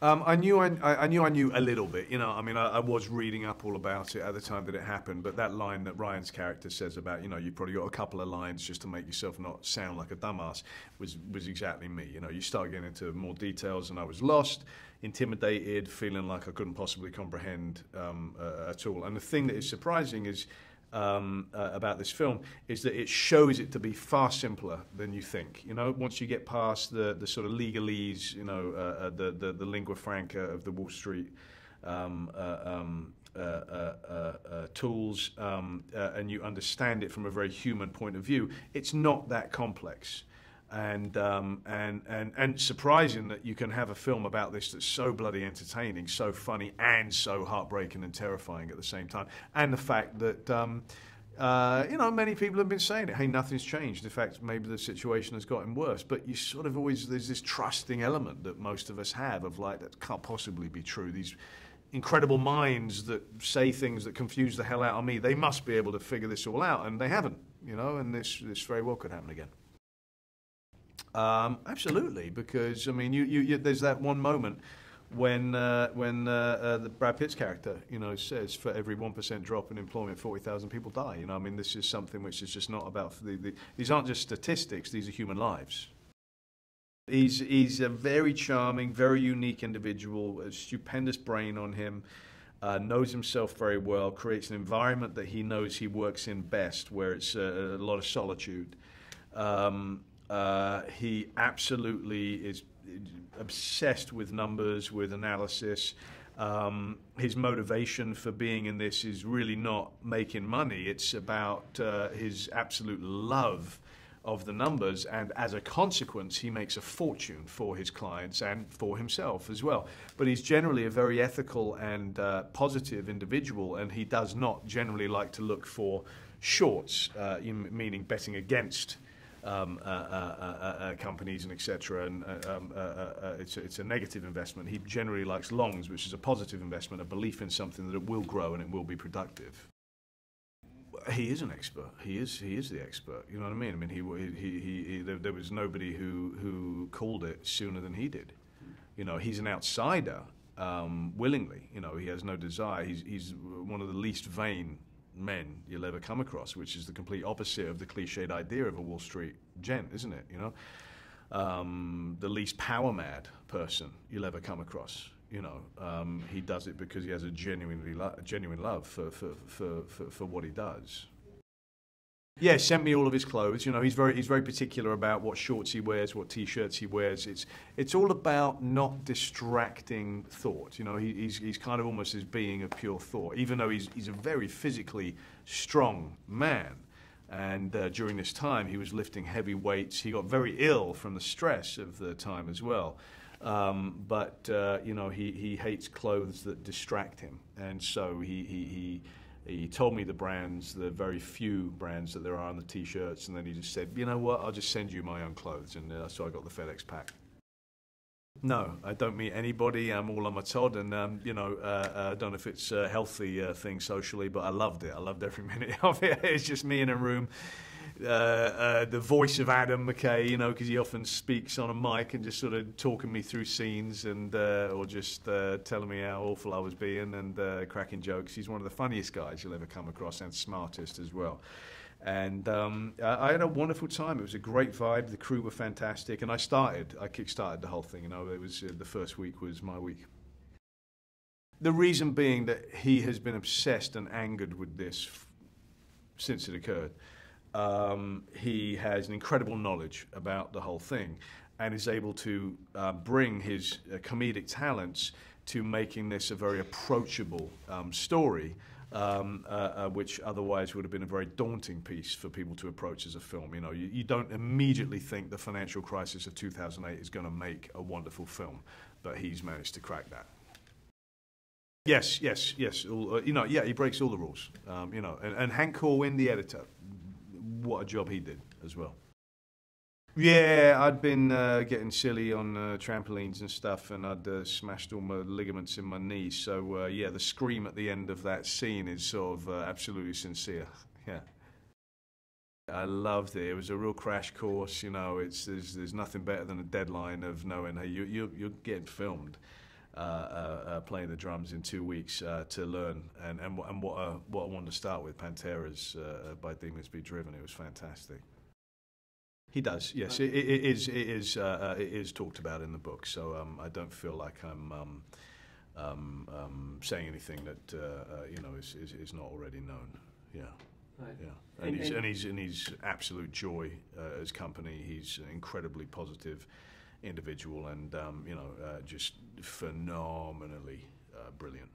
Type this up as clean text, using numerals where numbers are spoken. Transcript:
I knew I knew a little bit. You know, I mean, I was reading up all about it at the time that it happened. But that line that Ryan's character says about, you know, you probably got a couple of lines just to make yourself not sound like a dumbass was exactly me. You know, you start getting into more details, and I was lost, intimidated, feeling like I couldn't possibly comprehend at all. And the thing that is surprising is. About this film is that it shows it to be far simpler than you think. You know, once you get past the sort of legalese, you know, the lingua franca of the Wall Street tools, and you understand it from a very human point of view, it's not that complex. And surprising that you can have a film about this that's so bloody entertaining, so funny, and so heartbreaking and terrifying at the same time. And the fact that, you know, many people have been saying it, hey, nothing's changed. In fact, maybe the situation has gotten worse. But you sort of always, there's this trusting element that most of us have of like, that can't possibly be true. These incredible minds that say things that confuse the hell out of me, they must be able to figure this all out, and they haven't, you know, and this very well could happen again. Absolutely, because I mean, there's that one moment when the Brad Pitt's character, you know, says for every 1% drop in employment, 40,000 people die. You know, I mean, this is something which is just not about these aren't just statistics; these are human lives. He's a very charming, very unique individual, a stupendous brain on him. Knows himself very well, creates an environment that he knows he works in best, where it's a lot of solitude. He absolutely is obsessed with numbers, with analysis. His motivation for being in this is really not making money. It's about his absolute love of the numbers, and as a consequence, he makes a fortune for his clients and for himself as well. But he's generally a very ethical and positive individual, and he does not generally like to look for shorts, meaning betting against companies and etc. And it's a negative investment. He generally likes longs, which is a positive investment, a belief in something that it will grow and it will be productive. He is an expert. He is the expert. You know what I mean? I mean, there was nobody who called it sooner than he did. You know, he's an outsider willingly. You know, he has no desire. He's one of the least vain men you'll ever come across, which is the complete opposite of the cliched idea of a Wall Street gent, isn't it? You know, the least power mad person you'll ever come across. You know, he does it because he has a genuine love for what he does. Yeah, sent me all of his clothes. You know, he's very particular about what shorts he wears, what t-shirts he wears. It's all about not distracting thought. You know, he's kind of almost as being a pure thought, even though he's a very physically strong man. And during this time, he was lifting heavy weights. He got very ill from the stress of the time as well. But you know, he hates clothes that distract him, and so he told me the brands, the very few brands that there are on the t-shirts, and then he just said, you know what, I'll just send you my own clothes, and so I got the FedEx pack. No, I don't meet anybody. I'm all on my Todd, and you know, I don't know if it's a healthy thing socially, but I loved it. I loved every minute of it. It's just me in a room. The voice of Adam McKay, you know, because he often speaks on a mic and just sort of talking me through scenes, and or just telling me how awful I was being, and cracking jokes. He's one of the funniest guys you'll ever come across, and smartest as well. And I had a wonderful time. It was a great vibe. The crew were fantastic, and I kick-started the whole thing. You know, it was the first week was my week. The reason being that he has been obsessed and angered with this since it occurred. He has an incredible knowledge about the whole thing, and is able to bring his comedic talents to making this a very approachable story, which otherwise would have been a very daunting piece for people to approach as a film. You know, you don't immediately think the financial crisis of 2008 is going to make a wonderful film, but he's managed to crack that. Yes. You know, yeah, he breaks all the rules. You know, and Hank Corwin, the editor, what a job he did as well. Yeah, I'd been getting silly on trampolines and stuff, and I'd smashed all my ligaments in my knees. So yeah, the scream at the end of that scene is sort of absolutely sincere. Yeah, I loved it. It was a real crash course. You know, there's nothing better than a deadline of knowing, hey, you're getting filmed. playing the drums in 2 weeks to learn, and what I wanted to start with, Pantera's by Demons Be Driven. It was fantastic. He does, yes. It is talked about in the book, so I don't feel like I'm saying anything that is not already known. Yeah. Right. Yeah, and he's absolute joy as company. He's an incredibly positive individual, and just phenomenally brilliant.